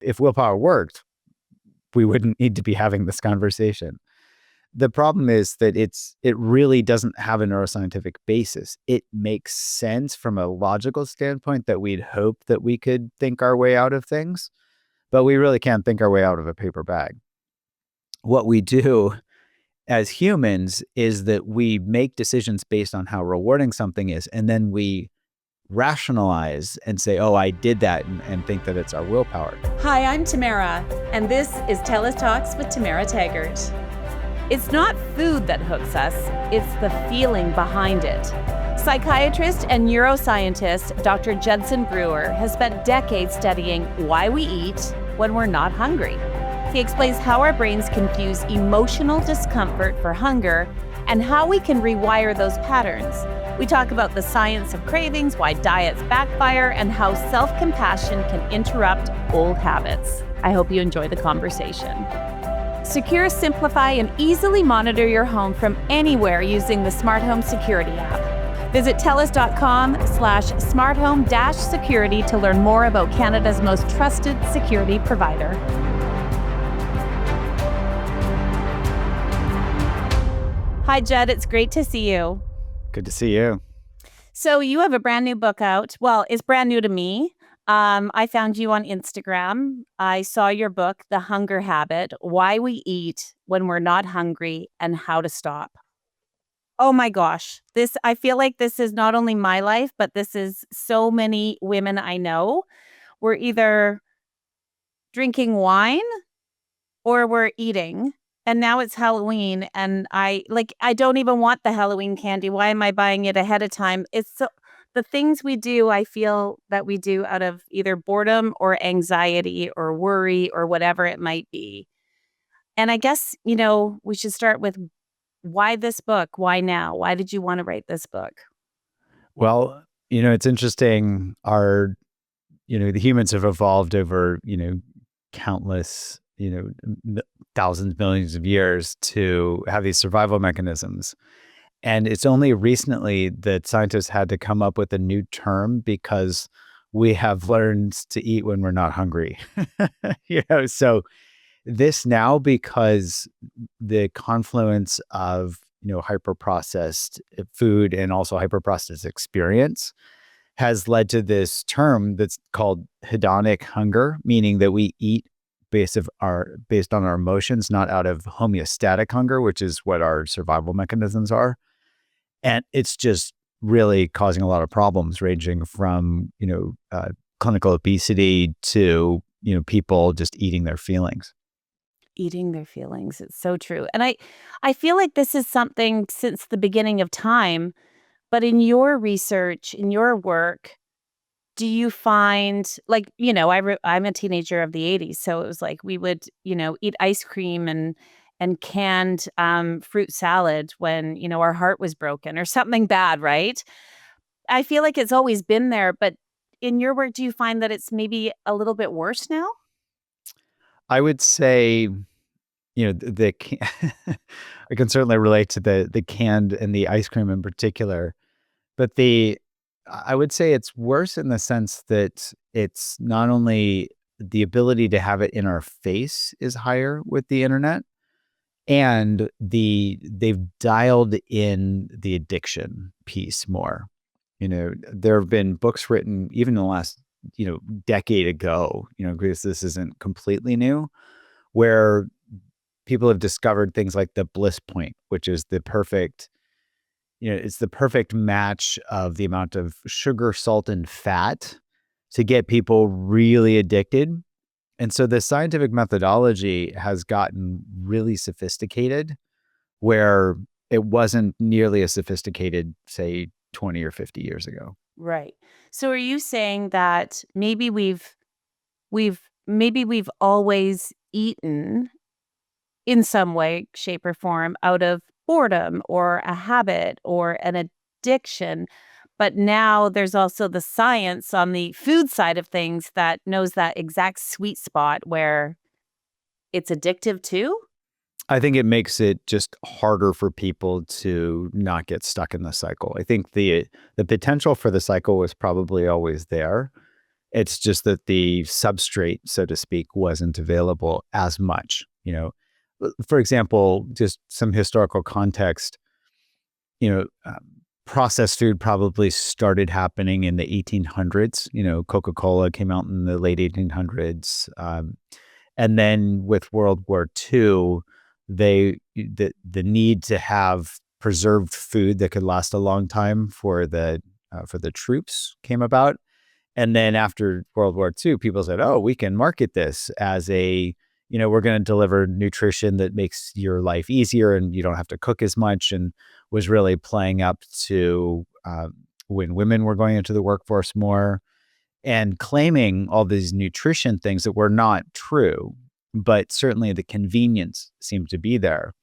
If willpower worked, we wouldn't need to be having this conversation. The problem is that it really doesn't have a neuroscientific basis. It makes sense from a logical standpoint that we'd hope that we could think our way out of things, but we really can't think our way out of a paper bag. What we do as humans is that we make decisions based on how rewarding something is, and then we rationalize and say, oh, I did that, and think that it's our willpower. Hi, I'm Tamara, and this is TELUS Talks with Tamara Taggart. It's not food that hooks us, it's the feeling behind it. Psychiatrist and neuroscientist Dr. Judson Brewer has spent decades studying why we eat when we're not hungry. He explains how our brains confuse emotional discomfort for hunger and how we can rewire those patterns. We talk about the science of cravings, why diets backfire, and how self-compassion can interrupt old habits. I hope you enjoy the conversation. Secure, simplify, and easily monitor your home from anywhere using the Smart Home Security app. Visit telus.com/smarthome-security to learn more about Canada's most trusted security provider. Hi, Judd. It's great to see you. Good to see you. So you have a brand new book out. Well, it's brand new to me. I found you on Instagram. I saw your book, The Hunger Habit, Why We Eat When We're Not Hungry and How to Stop. Oh my gosh. I feel like this is not only my life, but this is so many women I know. We're either drinking wine or we're eating. And now it's Halloween, and I don't even want the Halloween candy. Why am I buying it ahead of time? The things we do, I feel that we do out of either boredom or anxiety or worry or whatever it might be. And I guess, we should start with why this book? Why now? Why did you want to write this book? Well, it's interesting. The humans have evolved over, countless, thousands, millions of years to have these survival mechanisms. And it's only recently that scientists had to come up with a new term because we have learned to eat when we're not hungry. So this now, because the confluence of, hyper-processed food and also hyper-processed experience has led to this term that's called hedonic hunger, meaning that we eat based on our emotions, not out of homeostatic hunger, which is what our survival mechanisms are. And it's just really causing a lot of problems, ranging from, clinical obesity to, people just eating their feelings. Eating their feelings. It's so true. And I feel like this is something since the beginning of time, but in your research, in your work, do you find, I'm a teenager of the 80s, so it was like we would, eat ice cream and canned fruit salad when, our heart was broken or something bad, right? I feel like it's always been there, but in your work, do you find that it's maybe a little bit worse now? I would say, I can certainly relate to the canned and the ice cream in particular, but I would say it's worse in the sense that it's not only the ability to have it in our face is higher with the internet, and they've dialed in the addiction piece more. There have been books written even in the last, decade ago, because this isn't completely new, where people have discovered things like the bliss point, which is the perfect it's the perfect match of the amount of sugar, salt, and fat to get people really addicted. And so the scientific methodology has gotten really sophisticated, where it wasn't nearly as sophisticated, say, 20 or 50 years ago. Right. So are you saying that maybe we've always eaten in some way, shape, or form out of boredom or a habit or an addiction. But now there's also the science on the food side of things that knows that exact sweet spot where it's addictive too? I think it makes it just harder for people to not get stuck in the cycle. I think the potential for the cycle was probably always there. It's just that the substrate, so to speak, wasn't available as much. For example, just some historical context. You know, processed food probably started happening in the 1800s. Coca-Cola came out in the late 1800s. And then with World War II, the need to have preserved food that could last a long time for the troops came about. And then after World War II, people said, "Oh, we can market this as we're going to deliver nutrition that makes your life easier, and you don't have to cook as much." And was really playing up to when women were going into the workforce more and claiming all these nutrition things that were not true, but certainly the convenience seemed to be there.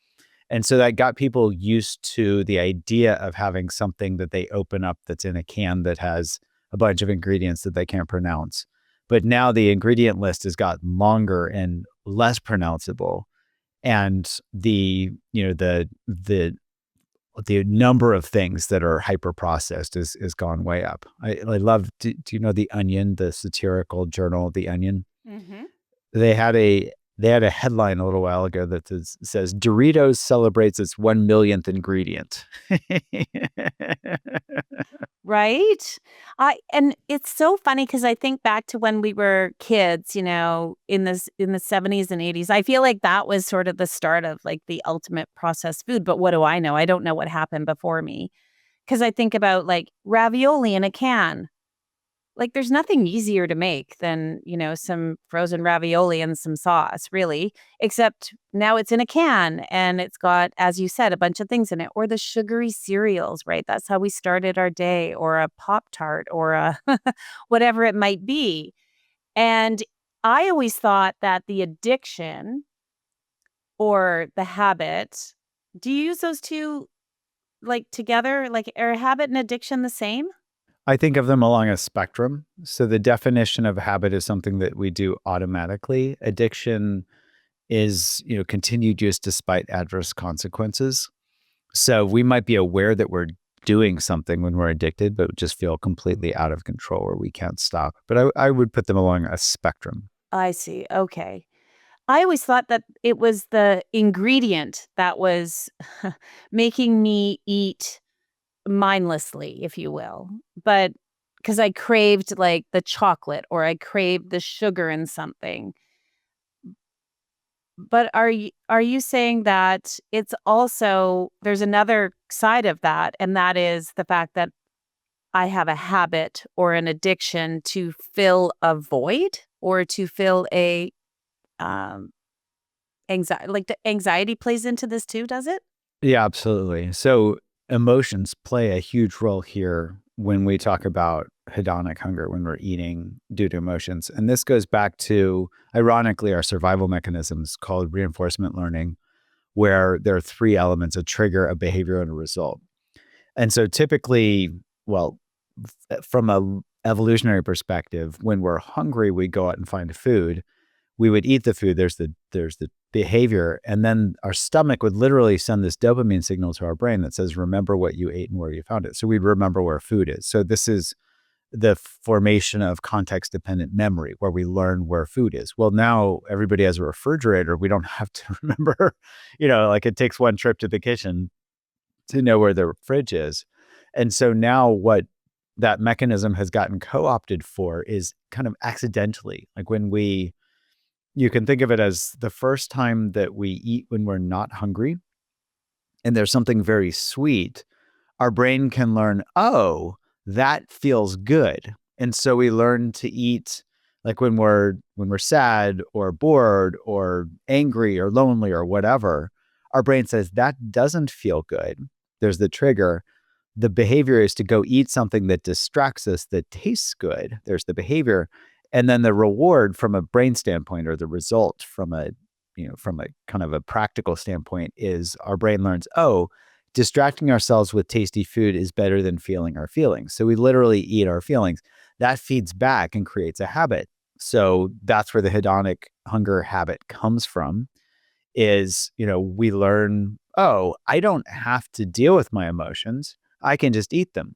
And so that got people used to the idea of having something that they open up that's in a can that has a bunch of ingredients that they can't pronounce. But now the ingredient list has got longer and less pronounceable. And the number of things that are hyper processed is gone way up. I love. Do you know The Onion, the satirical journal, The Onion? Mm-hmm. They had a headline a little while ago that says Doritos celebrates its 1 millionth ingredient. Right? And it's so funny because I think back to when we were kids, in the 70s and 80s. I feel like that was sort of the start of like the ultimate processed food. But what do I know? I don't know what happened before me. Because I think about like ravioli in a can. Like, there's nothing easier to make than, some frozen ravioli and some sauce, really, except now it's in a can and it's got, as you said, a bunch of things in it, or the sugary cereals, right? That's how we started our day, or a Pop-Tart, or a whatever it might be. And I always thought that the addiction or the habit, do you use those two like together? Like, are habit and addiction the same? I think of them along a spectrum. So the definition of habit is something that we do automatically. Addiction is, continued use despite adverse consequences. So we might be aware that we're doing something when we're addicted, but just feel completely out of control or we can't stop. But I would put them along a spectrum. I see. Okay. I always thought that it was the ingredient that was making me eat mindlessly, if you will. But because I craved like the chocolate or I craved the sugar in something. But are you saying that it's also there's another side of that, and that is the fact that I have a habit or an addiction to fill a void or to fill a um anxiety, like the anxiety plays into this too, does it? Yeah, absolutely. So emotions play a huge role here when we talk about hedonic hunger, when we're eating due to emotions. And this goes back to, ironically, our survival mechanisms called reinforcement learning, where there are three elements: a trigger, a behavior, and a result. And so typically, well, from a evolutionary perspective, when we're hungry, we go out and find food. We would eat the food. There's the behavior, and then our stomach would literally send this dopamine signal to our brain that says, "Remember what you ate and where you found it." So we'd remember where food is. So this is the formation of context dependent memory, where we learn where food is. Well, now everybody has a refrigerator. We don't have to remember, like it takes one trip to the kitchen to know where the fridge is. And so now what that mechanism has gotten co-opted for is kind of accidentally, like you can think of it as the first time that we eat when we're not hungry and there's something very sweet, our brain can learn, oh, that feels good. And so we learn to eat like when we're sad or bored or angry or lonely or whatever. Our brain says that doesn't feel good. There's the trigger. The behavior is to go eat something that distracts us, that tastes good. There's the behavior. And then the reward from a brain standpoint, or the result from a kind of a practical standpoint, is our brain learns, oh, distracting ourselves with tasty food is better than feeling our feelings. So we literally eat our feelings. That feeds back and creates a habit. So that's where the hedonic hunger habit comes from, is, we learn, oh, I don't have to deal with my emotions. I can just eat them.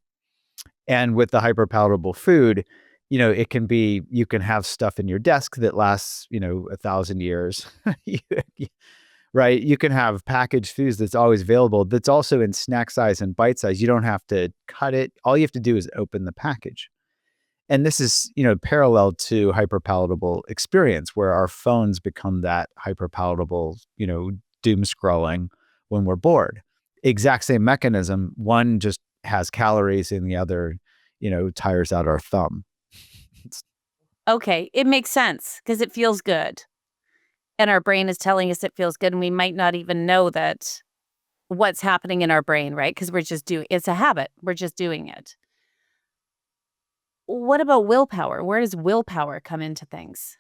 And with the hyperpalatable food, it can be, you can have stuff in your desk that lasts, 1,000 years. Right? You can have packaged foods that's always available, that's also in snack size and bite size. You don't have to cut it. All you have to do is open the package. And this is, parallel to hyperpalatable experience, where our phones become that hyperpalatable, doom scrolling when we're bored. Exact same mechanism. One just has calories and the other, tires out our thumb. Okay, it makes sense because it feels good. And our brain is telling us it feels good, and we might not even know that what's happening in our brain, right? Because we're just doing it's a habit. We're just doing it. What about willpower? Where does willpower come into things?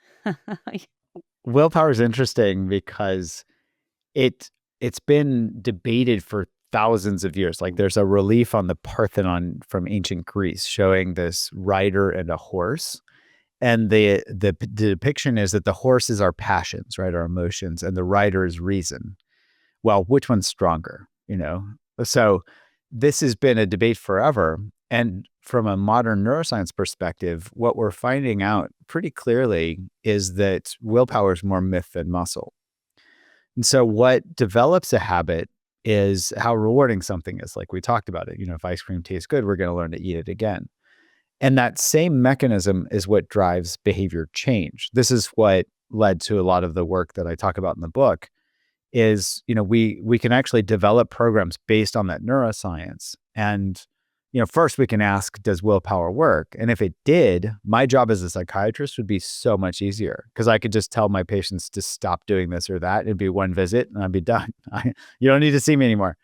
Willpower is interesting because it's been debated for thousands of years. Like, there's a relief on the Parthenon from ancient Greece showing this rider and a horse. And the depiction is that the horse is our passions, right? Our emotions, and the rider is reason. Well, which one's stronger, So this has been a debate forever. And from a modern neuroscience perspective, what we're finding out pretty clearly is that willpower is more myth than muscle. And so what develops a habit is how rewarding something is. Like we talked about it, if ice cream tastes good, we're going to learn to eat it again. And that same mechanism is what drives behavior change. This is what led to a lot of the work that I talk about in the book is, we can actually develop programs based on that neuroscience. And, first we can ask, does willpower work? And if it did, my job as a psychiatrist would be so much easier, because I could just tell my patients to stop doing this or that. It'd be one visit and I'd be done. You don't need to see me anymore.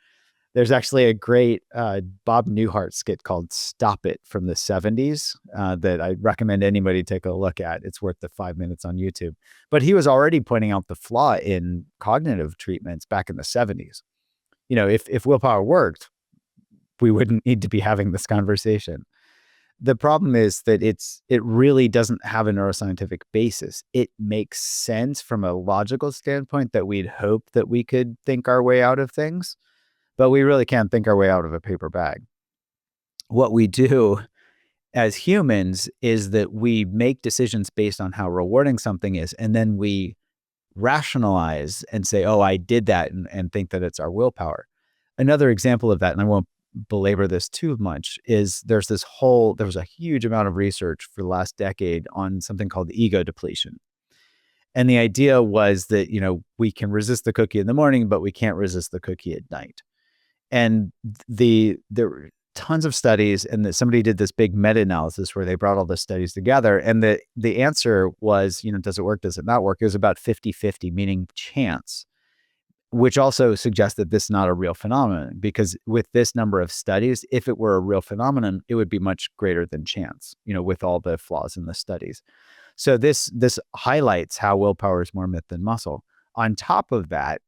There's actually a great Bob Newhart skit called Stop It from the 70s that I recommend anybody take a look at. It's worth the 5 minutes on YouTube. But he was already pointing out the flaw in cognitive treatments back in the 70s. If willpower worked, we wouldn't need to be having this conversation. The problem is that it really doesn't have a neuroscientific basis. It makes sense from a logical standpoint that we'd hope that we could think our way out of things, but we really can't think our way out of a paper bag. What we do as humans is that we make decisions based on how rewarding something is, and then we rationalize and say, oh, I did that, and think that it's our willpower. Another example of that, and I won't belabor this too much, is there was a huge amount of research for the last decade on something called ego depletion. And the idea was that, we can resist the cookie in the morning, but we can't resist the cookie at night. And there were tons of studies, and somebody did this big meta-analysis where they brought all the studies together. And the answer was, does it work? Does it not work? It was about 50-50, meaning chance, which also suggests that this is not a real phenomenon, because with this number of studies, if it were a real phenomenon, it would be much greater than chance, with all the flaws in the studies. So this highlights how willpower is more myth than muscle. On top of that,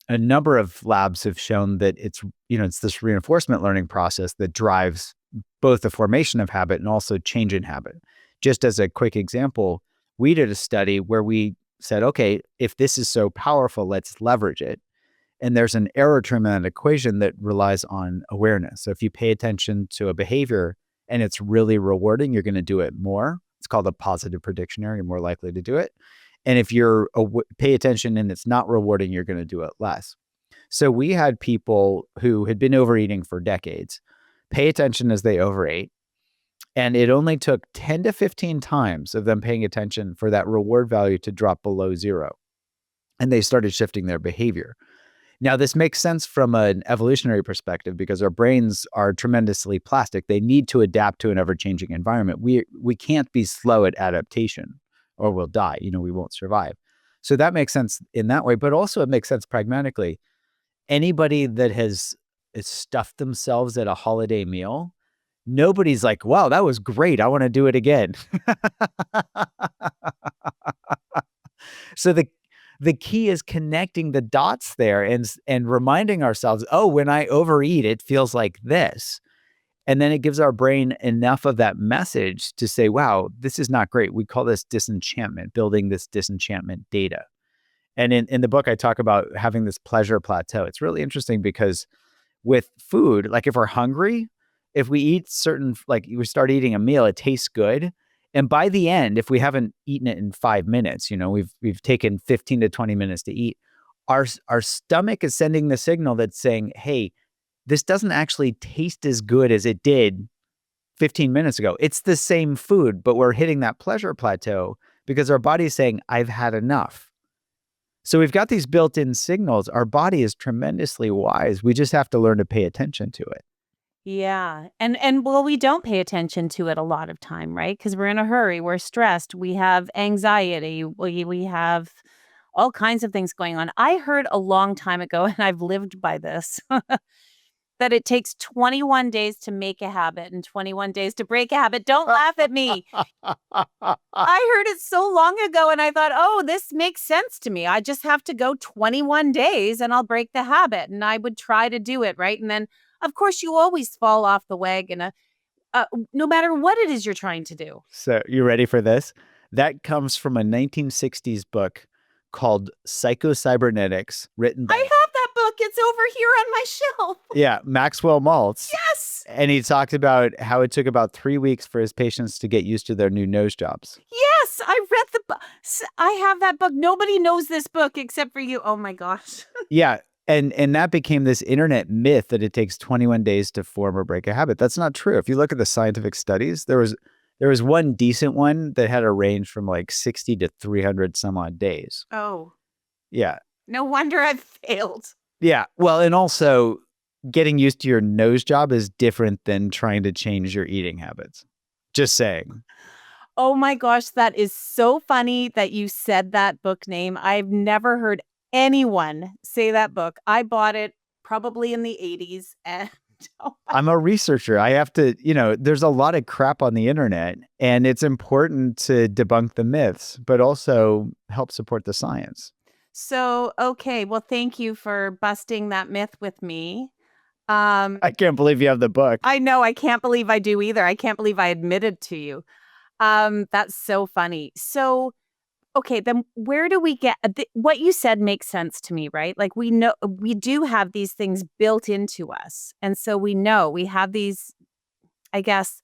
a number of labs have shown that it's this reinforcement learning process that drives both the formation of habit and also change in habit. Just as a quick example, we did a study where we said, okay, if this is so powerful, let's leverage it. And there's an error term in that equation that relies on awareness. So if you pay attention to a behavior and it's really rewarding, you're going to do it more. It's called a positive prediction error. You're more likely to do it. And if you're pay attention and it's not rewarding, you're going to do it less. So we had people who had been overeating for decades pay attention as they overate. And it only took 10 to 15 times of them paying attention for that reward value to drop below zero. And they started shifting their behavior. Now, this makes sense from an evolutionary perspective because our brains are tremendously plastic. They need to adapt to an ever-changing environment. We can't be slow at adaptation or we'll die. We won't survive. So that makes sense in that way, but also it makes sense pragmatically. Anybody that has stuffed themselves at a holiday meal, nobody's like, wow, that was great. I want to do it again. So the key is connecting the dots there and reminding ourselves, oh, when I overeat, it feels like this. And then it gives our brain enough of that message to say, wow, this is not great. We call this disenchantment, building this disenchantment data. And in the book, I talk about having this pleasure plateau. It's really interesting because with food, like if we're hungry, if we eat we start eating a meal, it tastes good. And by the end, if we haven't eaten it in 5 minutes, we've taken 15 to 20 minutes to eat, our stomach is sending the signal that's saying, hey, this doesn't actually taste as good as it did 15 minutes ago. It's the same food, but we're hitting that pleasure plateau because our body is saying, I've had enough. So we've got these built-in signals. Our body is tremendously wise. We just have to learn to pay attention to it. Yeah. And well, we don't pay attention to it a lot of time, right? Because we're in a hurry, we're stressed, we have anxiety, we have all kinds of things going on. I heard a long time ago, and I've lived by this, that it takes 21 days to make a habit and 21 days to break a habit. Don't laugh at me. I heard it so long ago and I thought, oh, this makes sense to me. I just have to go 21 days and I'll break the habit. And I would try to do it, right? And then, of course, you always fall off the wagon, no matter what it is you're trying to do. So you ready for this? That comes from a 1960s book called Psycho-Cybernetics, written I by have that book. It's over here on my shelf. Maxwell Maltz. Yes. And he talked about how it took about 3 weeks for his patients to get used to their new nose jobs. Yes, I read the book. I have that book. Nobody knows this book except for you. Oh my gosh. Yeah. And that became this internet myth that it takes 21 days to form or break a habit. That's not true. If you look at the scientific studies, there was one decent one that had a range from like 60 to 300 some odd days. Oh. Yeah. No wonder I've failed. Yeah. Well, and also getting used to your nose job is different than trying to change your eating habits. Just saying. Oh my gosh, that is so funny that you said that book name. I've never heard anyone say that book. I bought it probably in the 80s and I'm a researcher. I have to, there's a lot of crap on the internet and it's important to debunk the myths, but also help support the science. So, okay. Well, thank you for busting that myth with me. I can't believe you have the book. I know. I can't believe I do either. I can't believe I admitted to you. That's so funny. So, okay, then where do we get what you said makes sense to me, right? Like we know we do have these things built into us. And so we know we have these, I guess,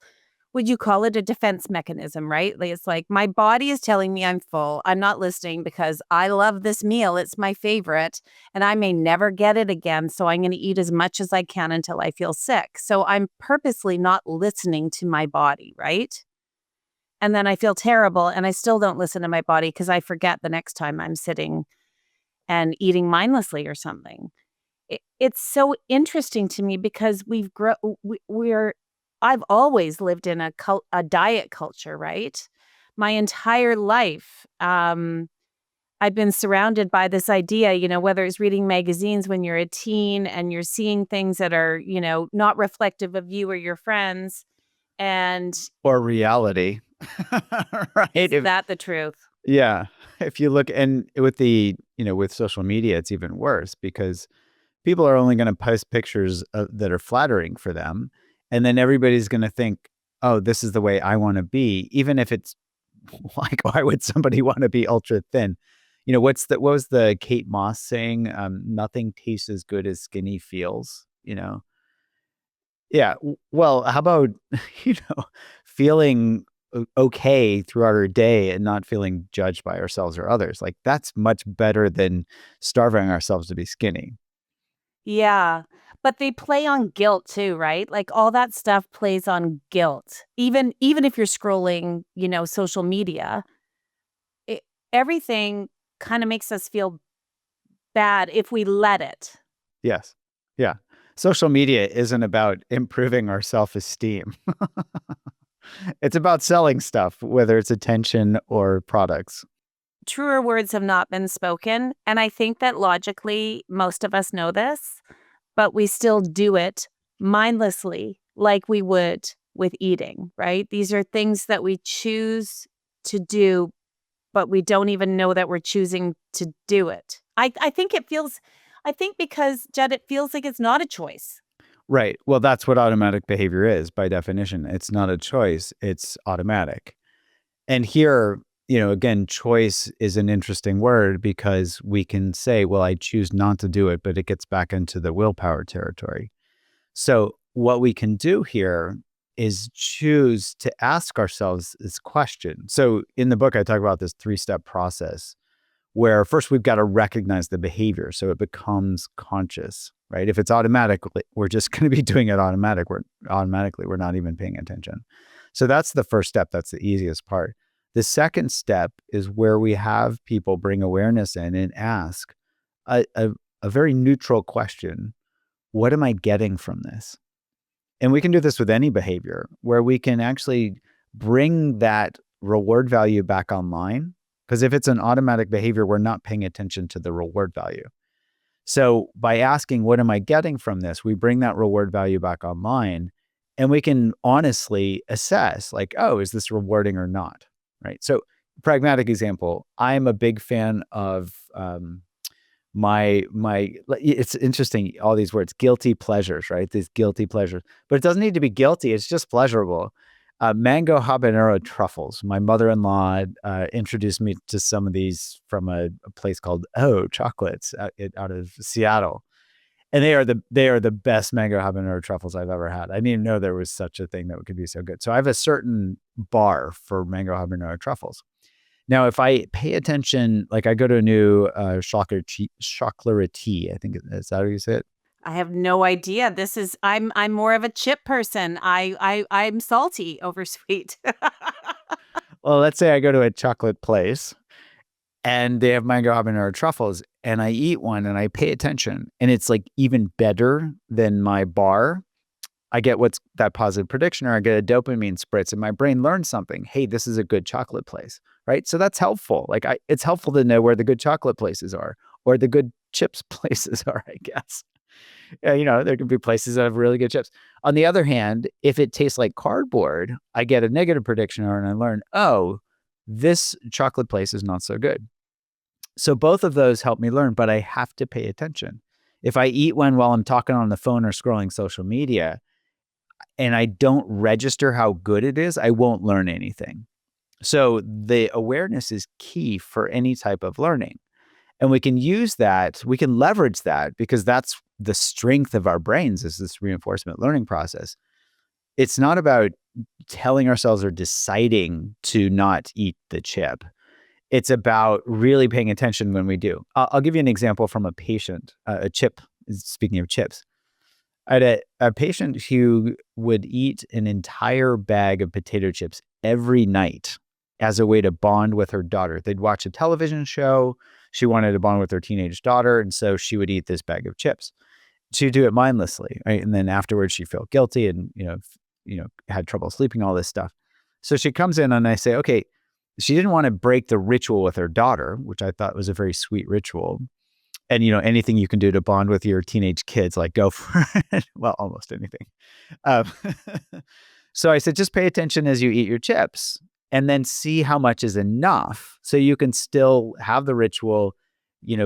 would you call it a defense mechanism, right? Like it's like my body is telling me I'm full. I'm not listening because I love this meal. It's my favorite and I may never get it again. So I'm going to eat as much as I can until I feel sick. So I'm purposely not listening to my body, right? And then I feel terrible and I still don't listen to my body because I forget the next time I'm sitting and eating mindlessly or something. It's so interesting to me because I've always lived in a diet culture, right? My entire life. I've been surrounded by this idea, whether it's reading magazines when you're a teen and you're seeing things that are, not reflective of you or your friends. Or reality. Right. Is that the truth? Yeah. If you look and with with social media, it's even worse because people are only going to post pictures that are flattering for them. And then everybody's going to think, oh, this is the way I want to be. Even if it's like, why would somebody want to be ultra thin? What was the Kate Moss saying? Nothing tastes as good as skinny feels, Yeah. Well, how about, feeling okay throughout our day and not feeling judged by ourselves or others? Like that's much better than starving ourselves to be skinny. Yeah. But they play on guilt too, right? Like all that stuff plays on guilt. Even if you're scrolling, social media, everything kind of makes us feel bad if we let it. Yes. Yeah. Social media isn't about improving our self-esteem. It's about selling stuff, whether it's attention or products. Truer words have not been spoken. And I think that logically, most of us know this, but we still do it mindlessly like we would with eating, right? These are things that we choose to do, but we don't even know that we're choosing to do it. I think because, Jed, it feels like it's not a choice. Right. Well, that's what automatic behavior is by definition. It's not a choice, it's automatic. And here, again, choice is an interesting word because we can say, well, I choose not to do it, but it gets back into the willpower territory. So what we can do here is choose to ask ourselves this question. So in the book, I talk about this 3-step process where first we've got to recognize the behavior so it becomes conscious, right? If it's automatic, we're just going to be doing it automatically. We're not even paying attention. So that's the first step. That's the easiest part. The second step is where we have people bring awareness in and ask a very neutral question. What am I getting from this? And we can do this with any behavior where we can actually bring that reward value back online. Because if it's an automatic behavior, we're not paying attention to the reward value. So by asking, what am I getting from this? We bring that reward value back online and we can honestly assess like, oh, is this rewarding or not? Right. So pragmatic example, I'm a big fan of it's interesting, all these words, guilty pleasures, right? These guilty pleasures, but it doesn't need to be guilty. It's just pleasurable. Mango habanero truffles. My mother-in-law introduced me to some of these from a place called Chocolates out of Seattle. And they are the best mango habanero truffles I've ever had. I didn't even know there was such a thing that could be so good. So I have a certain bar for mango habanero truffles. Now, if I pay attention, like I go to a new chocolatier, I think is that how you say it? I have no idea. I'm more of a chip person. I'm salty over sweet. Well, let's say I go to a chocolate place and they have mango habanero truffles and I eat one and I pay attention and it's like even better than my bar. I get what's that positive prediction, or I get a dopamine spritz and my brain learns something. Hey, this is a good chocolate place, right? So that's helpful. Like it's helpful to know where the good chocolate places are or the good chips places are, I guess. There can be places that have really good chips. On the other hand, if it tastes like cardboard, I get a negative prediction and I learn, oh, this chocolate place is not so good. So both of those help me learn, but I have to pay attention. If I eat one while I'm talking on the phone or scrolling social media and I don't register how good it is, I won't learn anything. So the awareness is key for any type of learning. And we can use that, we can leverage that because that's the strength of our brains is this reinforcement learning process. It's not about telling ourselves or deciding to not eat the chip. It's about really paying attention when we do. I'll give you an example from a patient, speaking of chips. I had a patient who would eat an entire bag of potato chips every night as a way to bond with her daughter. They'd watch a television show. She wanted to bond with her teenage daughter, and so she would eat this bag of chips. She'd do it mindlessly, right? And then afterwards, she felt guilty and had trouble sleeping, all this stuff. So she comes in, and I say, okay, she didn't want to break the ritual with her daughter, which I thought was a very sweet ritual. And anything you can do to bond with your teenage kids, like go for it. Well, almost anything. Um, so I said, just pay attention as you eat your chips and then see how much is enough so you can still have the ritual,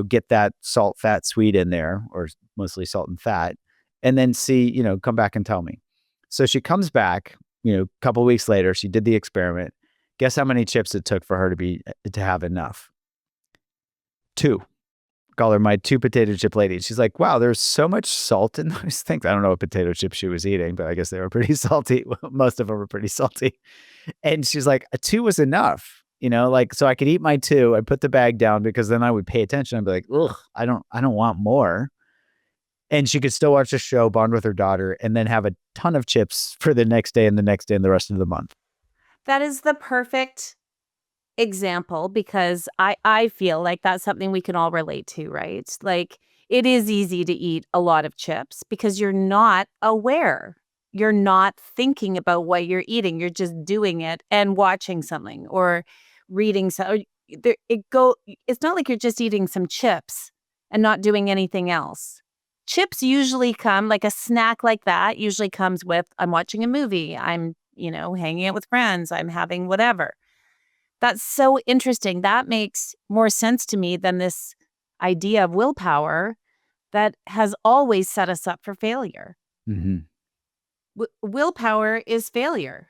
get that salt, fat, sweet in there, or mostly salt and fat, and then see, come back and tell me. So she comes back, a couple of weeks later, she did the experiment. Guess how many chips it took for her to have enough? 2. Call her my 2 potato chip lady. She's like, wow, there's so much salt in those things. I don't know what potato chips she was eating, but I guess they were pretty salty. Most of them were pretty salty. And she's like, a 2 was enough, so I could eat my 2. I'd put the bag down because then I would pay attention. I'd be like, ugh, I don't want more. And she could still watch the show, bond with her daughter, and then have a ton of chips for the next day and the next day and the rest of the month. That is the perfect example because I feel like that's something we can all relate to, right? Like it is easy to eat a lot of chips because you're not aware. You're not thinking about what you're eating. You're just doing it and watching something or reading something. It's not like you're just eating some chips and not doing anything else. Chips usually come, like a snack like that usually comes with, I'm watching a movie, I'm, hanging out with friends, I'm having whatever. That's so interesting. That makes more sense to me than this idea of willpower that has always set us up for failure. Mm-hmm. Willpower is failure.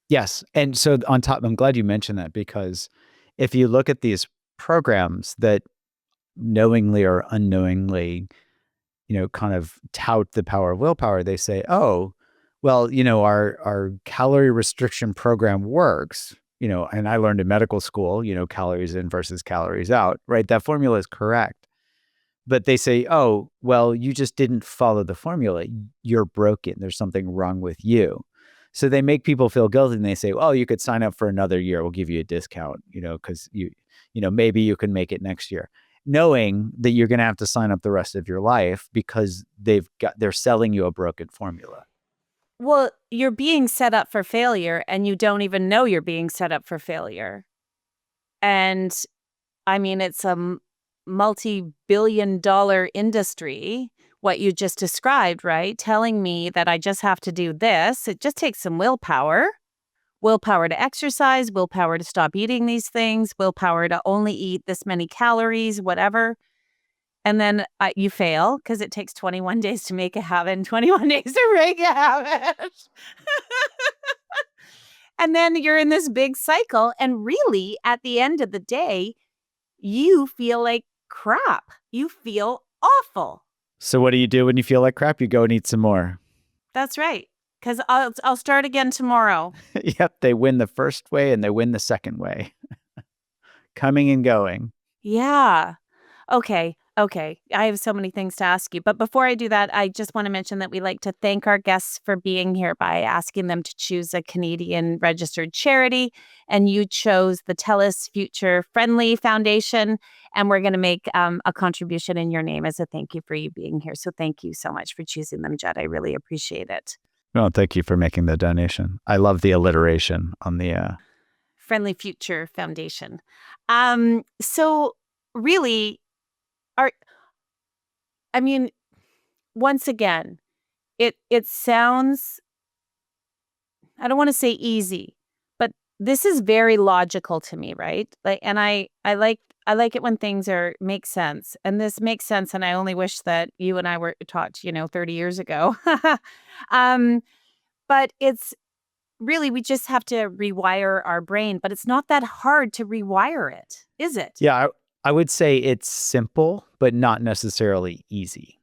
Yes. And so on top, I'm glad you mentioned that because if you look at these programs that knowingly or unknowingly, kind of tout the power of willpower, they say, oh, Well, our calorie restriction program works, and I learned in medical school, calories in versus calories out, right? That formula is correct. But they say, oh, well, you just didn't follow the formula. You're broken. There's something wrong with you. So they make people feel guilty and they say, oh, you could sign up for another year. We'll give you a discount, because maybe you can make it next year. Knowing that you're going to have to sign up the rest of your life because they're selling you a broken formula. Well, you're being set up for failure and you don't even know you're being set up for failure. And I mean, it's a multi-billion-dollar industry, what you just described, right? Telling me that I just have to do this. It just takes some willpower to exercise, willpower to stop eating these things, willpower to only eat this many calories, whatever. And then you fail because it takes 21 days to make a habit and 21 days to break a habit. And then you're in this big cycle. And really, at the end of the day, you feel like crap. You feel awful. So what do you do when you feel like crap? You go and eat some more. That's right. Because I'll start again tomorrow. Yep, they win the first way and they win the second way. Coming and going. Yeah. Okay. I have so many things to ask you. But before I do that, I just want to mention that we like to thank our guests for being here by asking them to choose a Canadian registered charity. And you chose the TELUS Future Friendly Foundation. And we're going to make a contribution in your name as a thank you for you being here. So thank you so much for choosing them, Judd. I really appreciate it. Well, thank you for making the donation. I love the alliteration on the Friendly Future Foundation. So really, I mean, once again, it sounds, I don't want to say easy, but this is very logical to me, right? Like, and I like it when things make sense, and this makes sense. And I only wish that you and I were taught, 30 years ago. um, but it's really, we just have to rewire our brain, but it's not that hard to rewire it, is it? Yeah, I would say it's simple, but not necessarily easy.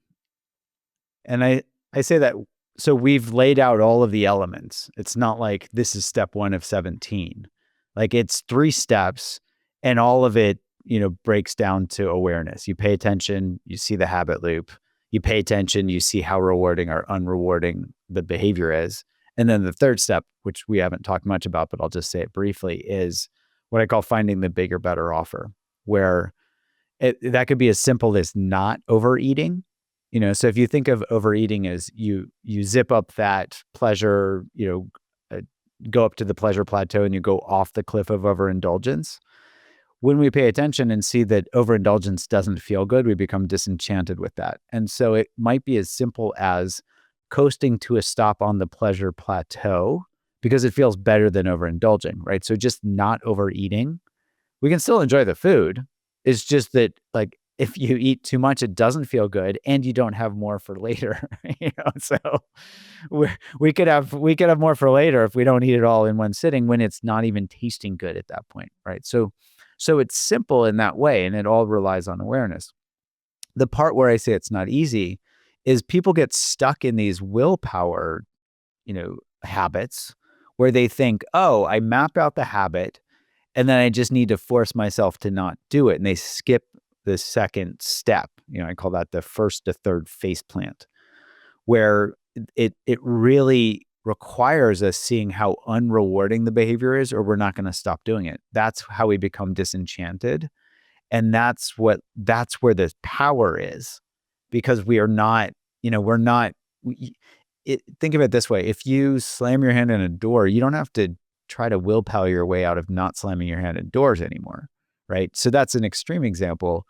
And I say that, so we've laid out all of the elements. It's not like this is step 1 of 17. Like it's 3 steps and all of it, breaks down to awareness. You pay attention, you see the habit loop. You pay attention, you see how rewarding or unrewarding the behavior is. And then the third step, which we haven't talked much about, but I'll just say it briefly, is what I call finding the bigger, better offer, where that could be as simple as not overeating. So if you think of overeating as you zip up that pleasure, go up to the pleasure plateau and you go off the cliff of overindulgence. When we pay attention and see that overindulgence doesn't feel good, we become disenchanted with that. And so it might be as simple as coasting to a stop on the pleasure plateau because it feels better than overindulging, right? So just not overeating. We can still enjoy the food. It's just that, like, if you eat too much, it doesn't feel good, and you don't have more for later. So we could have more for later if we don't eat it all in one sitting when it's not even tasting good at that point, right? So it's simple in that way, and it all relies on awareness. The part where I say it's not easy is people get stuck in these willpower, habits where they think, oh, I map out the habit and then I just need to force myself to not do it. And they skip the second step. I call that the first to third face plant, where it really requires us seeing how unrewarding the behavior is, or we're not going to stop doing it. That's how we become disenchanted. And that's where the power is, because we are not, we're not, think of it this way. If you slam your hand in a door, you don't have to try to willpower your way out of not slamming your hand in doors anymore, right? So that's an extreme example.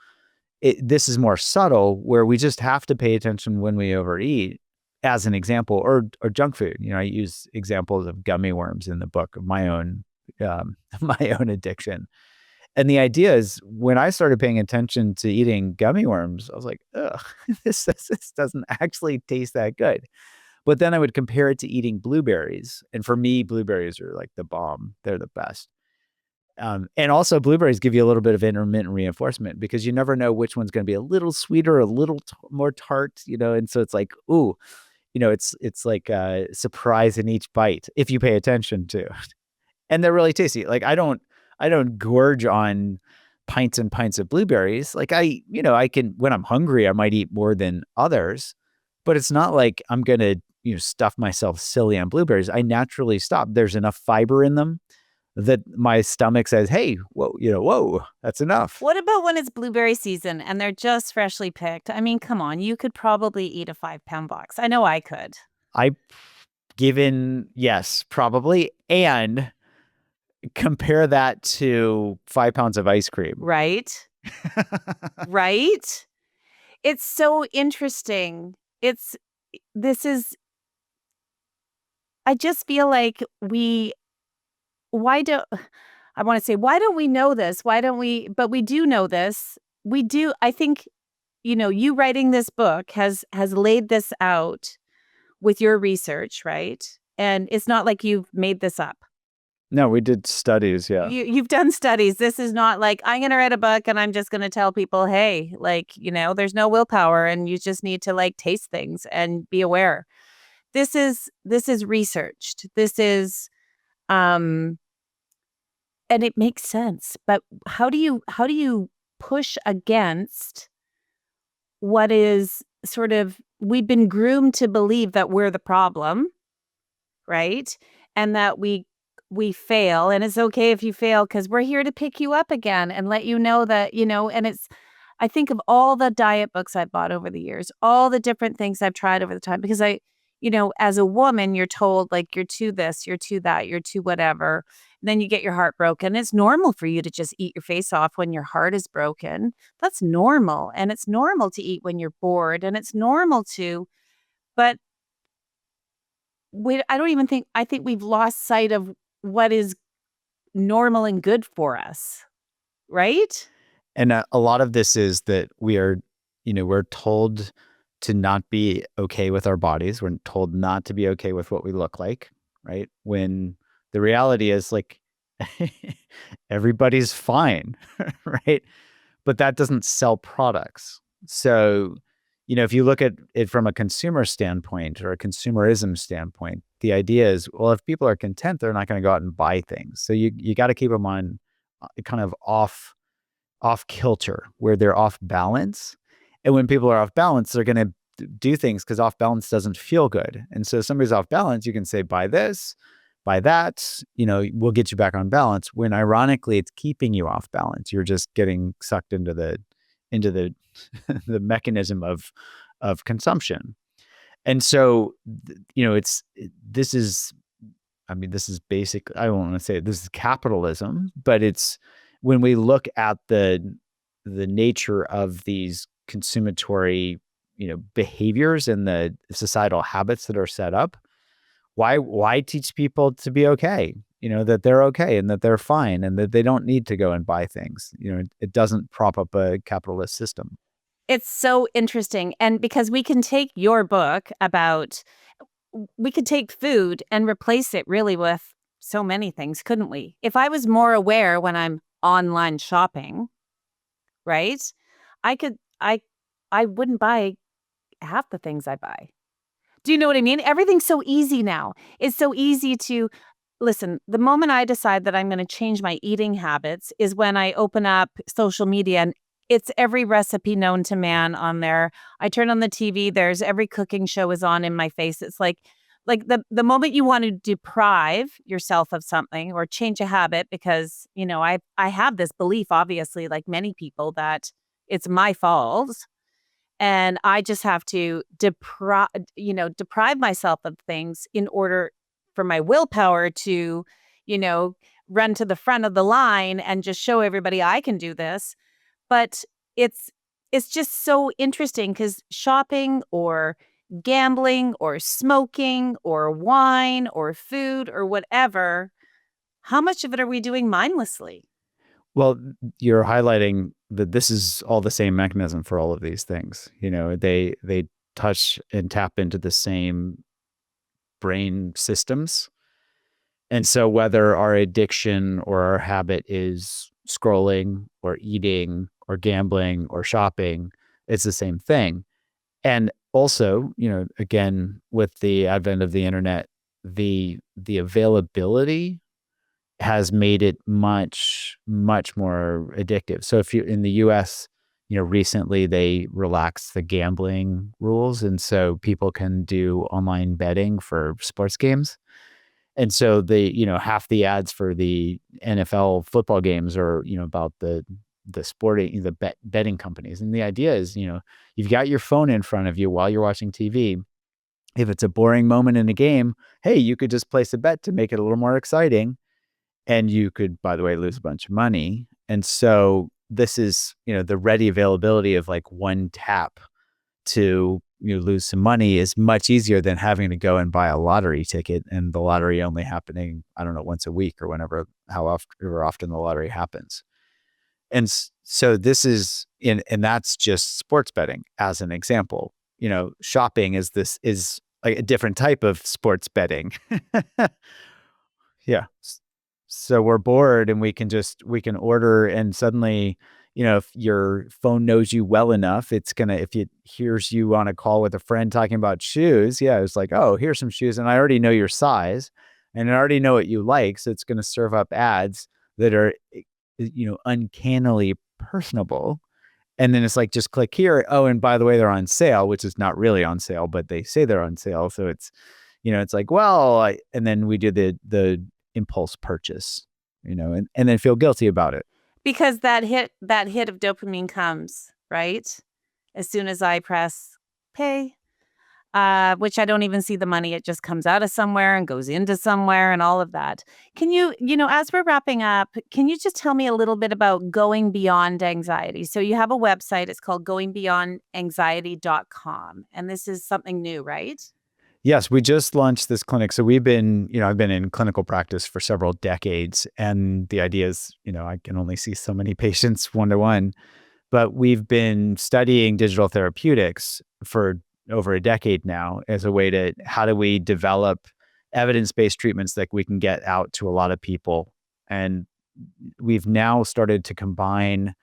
This is more subtle, where we just have to pay attention when we overeat, as an example, or junk food. I use examples of gummy worms in the book of my own my own addiction. And the idea is, when I started paying attention to eating gummy worms, I was like, ugh, this doesn't actually taste that good. But then I would compare it to eating blueberries. And for me, blueberries are like the bomb. They're the best. And also blueberries give you a little bit of intermittent reinforcement, because you never know which one's going to be a little sweeter, a little more tart, and so it's like, ooh, it's like a surprise in each bite if you pay attention to. And they're really tasty. Like I don't gorge on pints and pints of blueberries. Like I can, when I'm hungry, I might eat more than others, but it's not like I'm gonna, stuff myself silly on blueberries. I naturally stop. There's enough fiber in them that my stomach says, "Hey, whoa, that's enough." What about when it's blueberry season and they're just freshly picked? I mean, come on, you could probably eat a 5-pound box. I know I could. I given yes, probably, and compare that to 5 pounds of ice cream. Right? Right? It's so interesting. This is, I just feel like why don't, I want to say, why don't we know this? Why don't we, but we do know this. We do, I think, you writing this book has laid this out with your research, right? And it's not like you've made this up. No, we did studies, yeah. You've done studies. This is not like I'm going to write a book and I'm just going to tell people, hey, like, there's no willpower and you just need to like taste things and be aware. This is researched. This is um and it makes sense. But how do you push against what is sort of, we've been groomed to believe that we're the problem, right? And that we fail, and it's okay if you fail because we're here to pick you up again and let you know that, and it's, I think of all the diet books I've bought over the years, all the different things I've tried over the time, because as a woman, you're told like you're too this, you're too that, you're too whatever. And then you get your heart broken. It's normal for you to just eat your face off when your heart is broken. That's normal. And it's normal to eat when you're bored. And it's normal to, but I don't even think, I think we've lost sight of what is normal and good for us, right? And a lot of this is that we're told to not be okay with our bodies. We're told not to be okay with what we look like, right? When the reality is like everybody's fine, right? But that doesn't sell products. So, if you look at it from a consumer standpoint or a consumerism standpoint, the idea is, well, if people are content, they're not going to go out and buy things. So you got to keep them on kind of off kilter where they're off balance. And when people are off balance, they're going to do things because off balance doesn't feel good. And so if somebody's off balance, you can say, buy this, buy that, we'll get you back on balance, when ironically it's keeping you off balance. You're just getting sucked into the the mechanism of consumption. And so, this is basically, I don't want to say this is capitalism, but it's when we look at the nature of these consumatory, behaviors and the societal habits that are set up, why teach people to be okay? That they're okay and that they're fine and that they don't need to go and buy things. It doesn't prop up a capitalist system. It's so interesting. And because we can take your book about, we could take food and replace it really with so many things, couldn't we? If I was more aware when I'm online shopping, right? I could, I wouldn't buy half the things I buy. Do you know what I mean? Everything's so easy now. It's so easy to listen. The moment I decide that I'm going to change my eating habits is when I open up social media and it's every recipe known to man on there. I turn on the TV, there's every cooking show is on in my face. It's like the moment you want to deprive yourself of something or change a habit, because, I have this belief, obviously, like many people, that it's my fault. And I just have to deprive myself of things in order for my willpower to, you know, run to the front of the line and just show everybody I can do this. But it's it's just so interesting because shopping or gambling or smoking or wine or food or whatever, how much of it are we doing mindlessly? Well, you're highlighting that this is all the same mechanism for all of these things. They touch and tap into the same brain systems. And so whether our addiction or our habit is scrolling or eating or gambling or shopping, it's the same thing. And also, again, with the advent of the internet, the availability has made it much, much more addictive. So if you in the US, recently they relaxed the gambling rules, and so people can do online betting for sports games. And so half the ads for the NFL football games are, about the betting companies. And the idea is, you've got your phone in front of you while you're watching TV. If it's a boring moment in a game, hey, you could just place a bet to make it a little more exciting. And you could, by the way, lose a bunch of money. And so this is, the ready availability of like one tap to lose some money is much easier than having to go and buy a lottery ticket, and the lottery only happening, I don't know, once a week or however often the lottery happens. And so this is and that's just sports betting as an example. Shopping is like a different type of sports betting. Yeah. So we're bored and we can order, and suddenly, if your phone knows you well enough, if it hears you on a call with a friend talking about shoes, yeah, it's like, oh, here's some shoes. And I already know your size and I already know what you like. So it's going to serve up ads that are, uncannily personable. And then it's like, just click here. Oh, and by the way, they're on sale, which is not really on sale, but they say they're on sale. So it's like, well, and then we do the impulse purchase, and then feel guilty about it. Because that hit of dopamine comes, right? As soon as I press pay, which I don't even see the money. It just comes out of somewhere and goes into somewhere and all of that. Can you, as we're wrapping up, can you just tell me a little bit about going beyond anxiety? So you have a website. It's called goingbeyondanxiety.com. And this is something new, right? Yes, we just launched this clinic. So I've been in clinical practice for several decades. And the idea is, I can only see so many patients one-to-one, but we've been studying digital therapeutics for over a decade now as a way to, how do we develop evidence-based treatments that we can get out to a lot of people. And we've now started to combine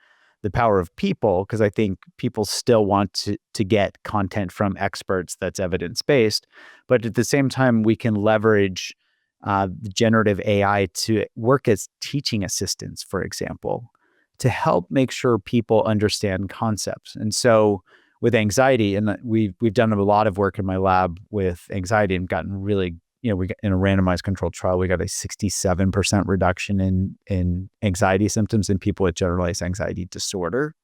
the power of people, because I think people still want to get content from experts that's evidence-based. But at the same time, we can leverage generative AI to work as teaching assistants, for example, to help make sure people understand concepts. And so with anxiety, and we've done a lot of work in my lab with anxiety and gotten really, we got in a randomized controlled trial, we got a 67% reduction in anxiety symptoms in people with generalized anxiety disorder.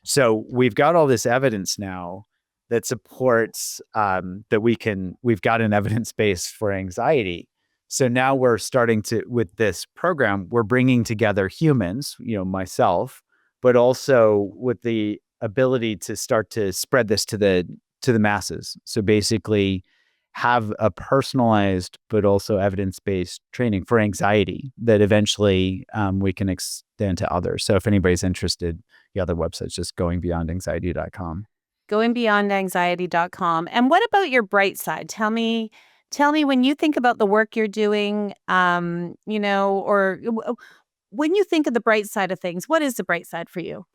So we've got all this evidence now that supports that we've got an evidence base for anxiety. So now we're starting to, with this program, we're bringing together humans, myself, but also with the ability to start to spread this to the masses. So basically have a personalized but also evidence-based training for anxiety that eventually we can extend to others. So if anybody's interested, the other website's just goingbeyondanxiety.com. Goingbeyondanxiety.com. And what about your bright side? Tell me when you think about the work you're doing, or when you think of the bright side of things, what is the bright side for you?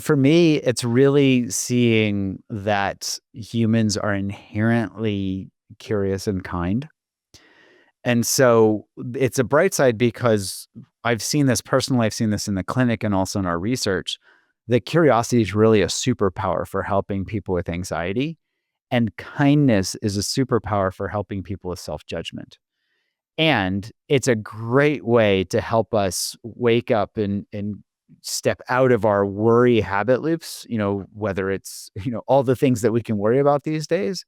For me, it's really seeing that humans are inherently curious and kind. And so it's a bright side because I've seen this personally, I've seen this in the clinic and also in our research, that curiosity is really a superpower for helping people with anxiety. And kindness is a superpower for helping people with self-judgment. And it's a great way to help us wake up and step out of our worry habit loops, whether it's, all the things that we can worry about these days,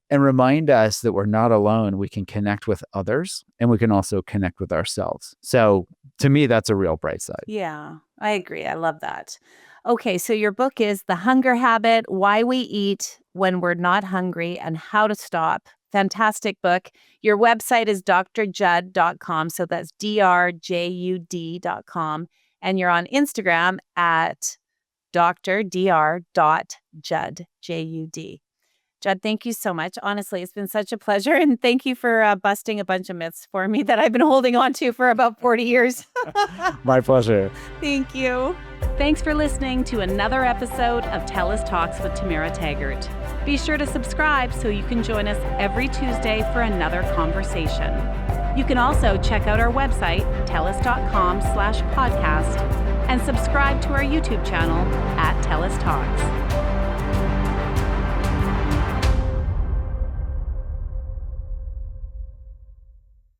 and remind us that we're not alone. We can connect with others and we can also connect with ourselves. So to me, that's a real bright side. Yeah, I agree. I love that. Okay, so your book is The Hunger Habit, Why We Eat When We're Not Hungry and How to Stop. Fantastic book. Your website is drjud.com. So that's drjud.com. And you're on Instagram at dr.dr.jud, J-U-D. Judd, thank you so much. Honestly, it's been such a pleasure. And thank you for busting a bunch of myths for me that I've been holding on to for about 40 years. My pleasure. Thank you. Thanks for listening to another episode of TELUS Talks with Tamara Taggart. Be sure to subscribe so you can join us every Tuesday for another conversation. You can also check out our website, telus.com/podcast, and subscribe to our YouTube channel at TELUS Talks.